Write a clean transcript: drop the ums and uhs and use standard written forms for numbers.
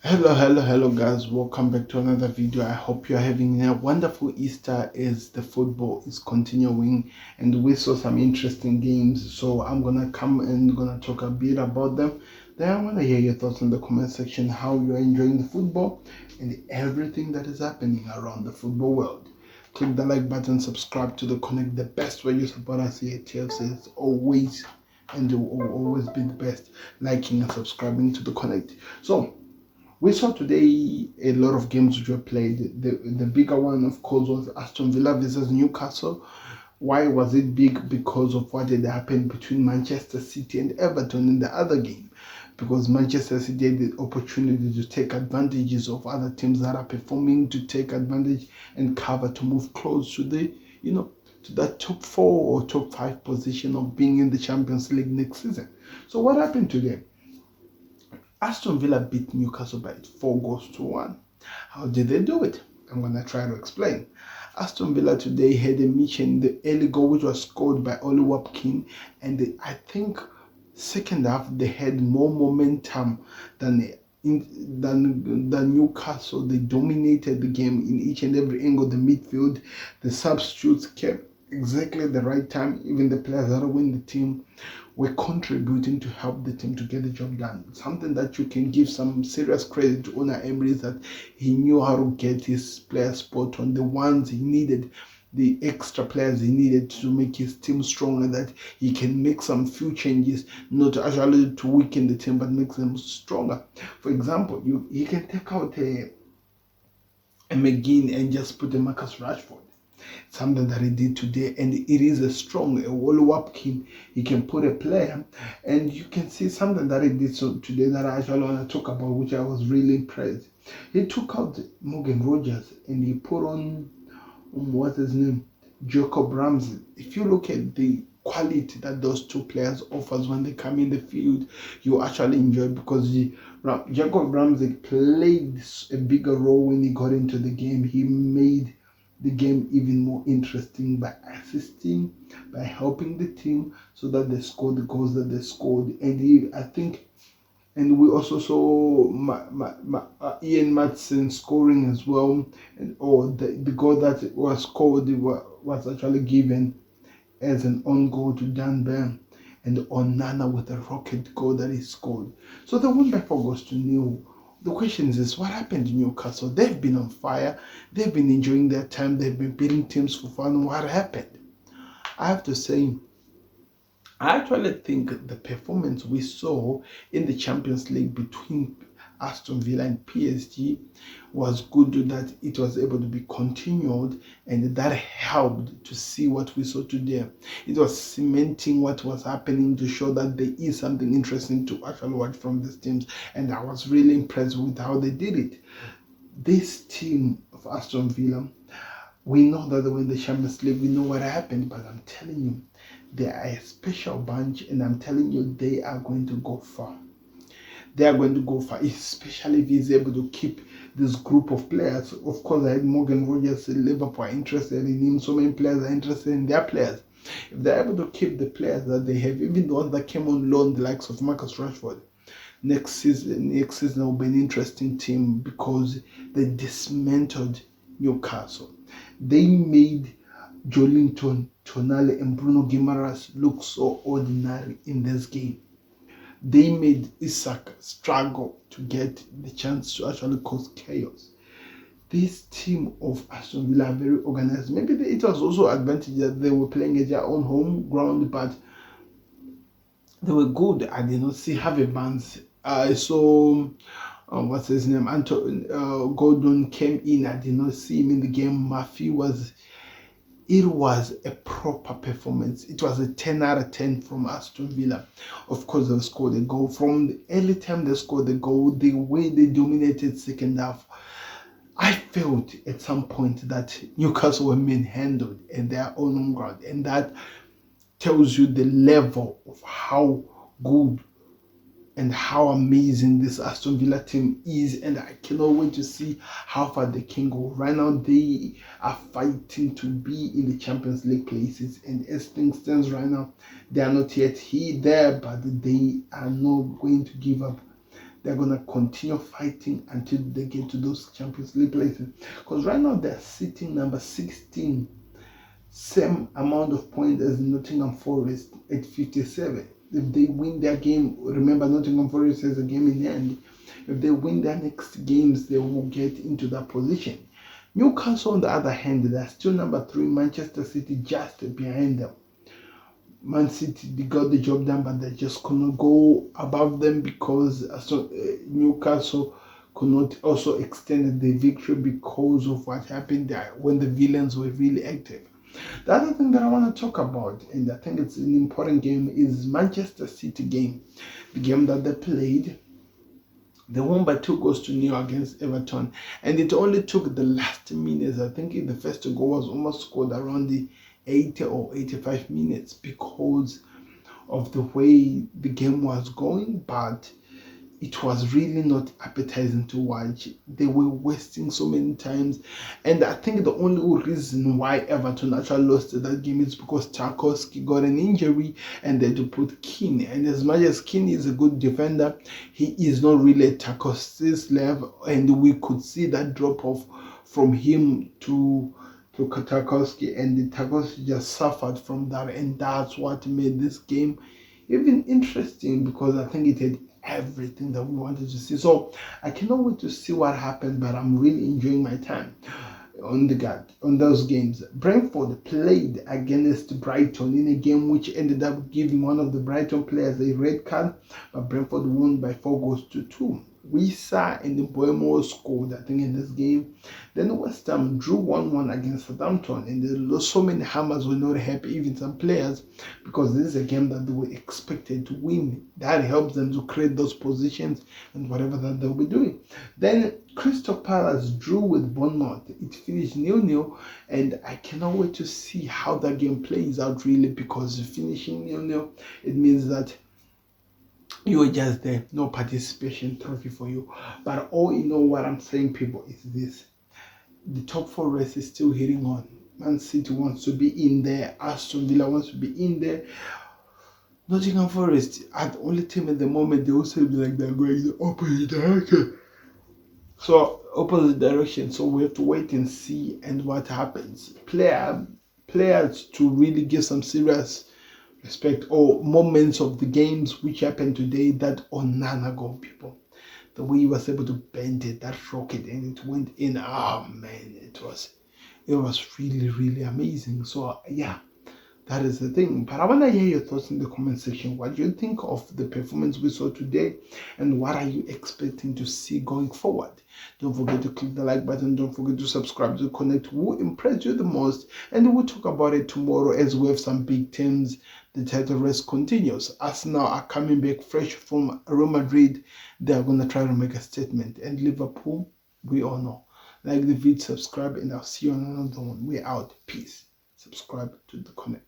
Hello guys, welcome back to another video. I hope you're having a wonderful Easter as the football is continuing and we saw some interesting games, so I'm gonna come and gonna talk a bit about them. Then I want to hear your thoughts in the comment section, how you're enjoying the football and everything that is happening around the football world. Click the like button, subscribe to the Connect. The best way you support us here at TFC is always and will always be the best, liking and subscribing to the Connect. So we saw today a lot of games which were played. The bigger one, of course, was Aston Villa versus Newcastle. Why was it big? Because of what had happened between Manchester City and Everton in the other game. Because Manchester City had the opportunity to take advantages of other teams that are performing, to take advantage and cover, to move close to the, to that top 4 or top 5 position of being in the Champions League next season. So what happened today? Aston Villa beat Newcastle by 4-1. How did they do it? I'm going to try to explain. Aston Villa today had a mission, the early goal which was scored by Oli Watkins, and I think second half they had more momentum than Newcastle. They dominated the game in each and every angle. The midfield, the substitutes kept exactly the right time. Even the players that win the team were contributing to help the team to get the job done. Something that you can give some serious credit to Unai Emery is that he knew how to get his players spot on, the ones he needed, the extra players he needed to make his team stronger, that he can make some few changes, not actually to weaken the team, but make them stronger. For example, he can take out a McGinn and just put a Marcus Rashford. Something that he did today, and it is a strong Wally Watkins. He can put a player, and you can see something that he did today that I actually want to talk about, which I was really impressed. He took out Morgan Rogers and he put on what's his name, Jacob Ramsey. If you look at the quality that those two players offers when they come in the field, you actually enjoy, because Jacob Ramsey played a bigger role when he got into the game. He made the game even more interesting by assisting, by helping the team so that they scored the goals that they scored. And I think, and we also saw Ian Maatsen scoring as well, and the goal that was scored was actually given as an own goal to Dan Burn, and Onana with a rocket goal that he scored. So they won by 4-0. The question is, what happened in Newcastle? They've been on fire. They've been enjoying their time. They've been beating teams for fun. What happened? I have to say, I actually think the performance we saw in the Champions League between Aston Villa and PSG was good, that it was able to be continued, and that helped to see what we saw today. It was cementing what was happening, to show that there is something interesting to actually watch from these teams, and I was really impressed with how they did it. This team of Aston Villa, we know that they win the Champions League, we know what happened, but I'm telling you, they are a special bunch, and I'm telling you, they are going to go far. They are going to go far, especially if he's able to keep this group of players. Of course, I had Morgan Rogers, Liverpool are interested in him. So many players are interested in their players. If they're able to keep the players that they have, even the ones that came on loan, the likes of Marcus Rashford, next season will be an interesting team, because they dismantled Newcastle. They made Joelinton, Tonali, and Bruno Guimaraes look so ordinary in this game. They made Isak struggle to get the chance to actually cause chaos. This team of Aston Villa are very organized. Maybe it was also an advantage that they were playing at their own home ground, but they were good. I did not see Harvey Barnes. I saw what's his name, Gordon came in. I did not see him in the game. Murphy was. It was a proper performance. It was a 10 out of 10 from Aston Villa. Of course, they scored a goal. From the early time they scored the goal, the way they dominated second half, I felt at some point that Newcastle were manhandled in their own ground. And that tells you the level of how good and how amazing this Aston Villa team is, and I cannot wait to see how far they can go. Right now, they are fighting to be in the Champions League places, and as things stands right now, they are not yet there, but they are not going to give up. they're going to continue fighting until they get to those Champions League places. Because right now they're sitting number 16, same amount of points as Nottingham Forest at 57. If they win their game, remember Nottingham Forest has a game in hand. If they win their next games, they will get into that position. Newcastle, on the other hand, they're still number 3. Manchester City just behind them. Man City, they got the job done, but they just could not go above them because Newcastle could not also extend the victory because of what happened there when the villains were really active. The other thing that I want to talk about, and I think it's an important game, is Manchester City game. The game that they played, they won by 2-0 against Everton, and it only took the last minutes. I think the first goal was almost scored around the 80 or 85 minutes because of the way the game was going, but it was really not appetizing to watch. They were wasting so many times, and I think the only reason why Everton actually lost that game is because Tarkowski got an injury and they had to put Keane. And as much as Keane is a good defender, he is not really at Tarkowski's level, and we could see that drop off from him to Tarkowski, and Tarkowski just suffered from that, and that's what made this game even interesting, because I think it had everything that we wanted to see. So I cannot wait to see what happens, but I'm really enjoying my time on those games. Brentford played against Brighton in a game which ended up giving one of the Brighton players a red card, but Brentford won by 4-2. Wissa and Boemo scored, I think, in this game. Then West Ham drew 1-1 against Southampton, and so many Hammers were not happy, even some players, because this is a game that they were expected to win. That helps them to create those positions and whatever that they'll be doing. Then Crystal Palace drew with Bournemouth. It finished 0-0, and I cannot wait to see how that game plays out, really, because finishing 0-0, it means that you were just there, no participation trophy for you. But all in all, what I'm saying, people, is this: the top 4 race is still hitting on. Man City wants to be in there. Aston Villa wants to be in there. Nottingham Forest are the only team at the moment. They also be like they're going the opposite direction. So we have to wait and see and what happens. Players to really give some serious respect, or moments of the games which happened today, that Onana goal, people. The way he was able to bend it, that rocket, and it went in. Oh man, it was really, really amazing. So yeah, that is the thing. But I want to hear your thoughts in the comment section. What do you think of the performance we saw today, and what are you expecting to see going forward? Don't forget to click the like button. Don't forget to subscribe to connect who impressed you the most, and we'll talk about it tomorrow as we have some big teams. The title race continues. Arsenal are coming back fresh from Real Madrid. They are going to try to make a statement. And Liverpool, we all know. Like the video, subscribe, and I'll see you on another one. We're out. Peace. Subscribe to the comment.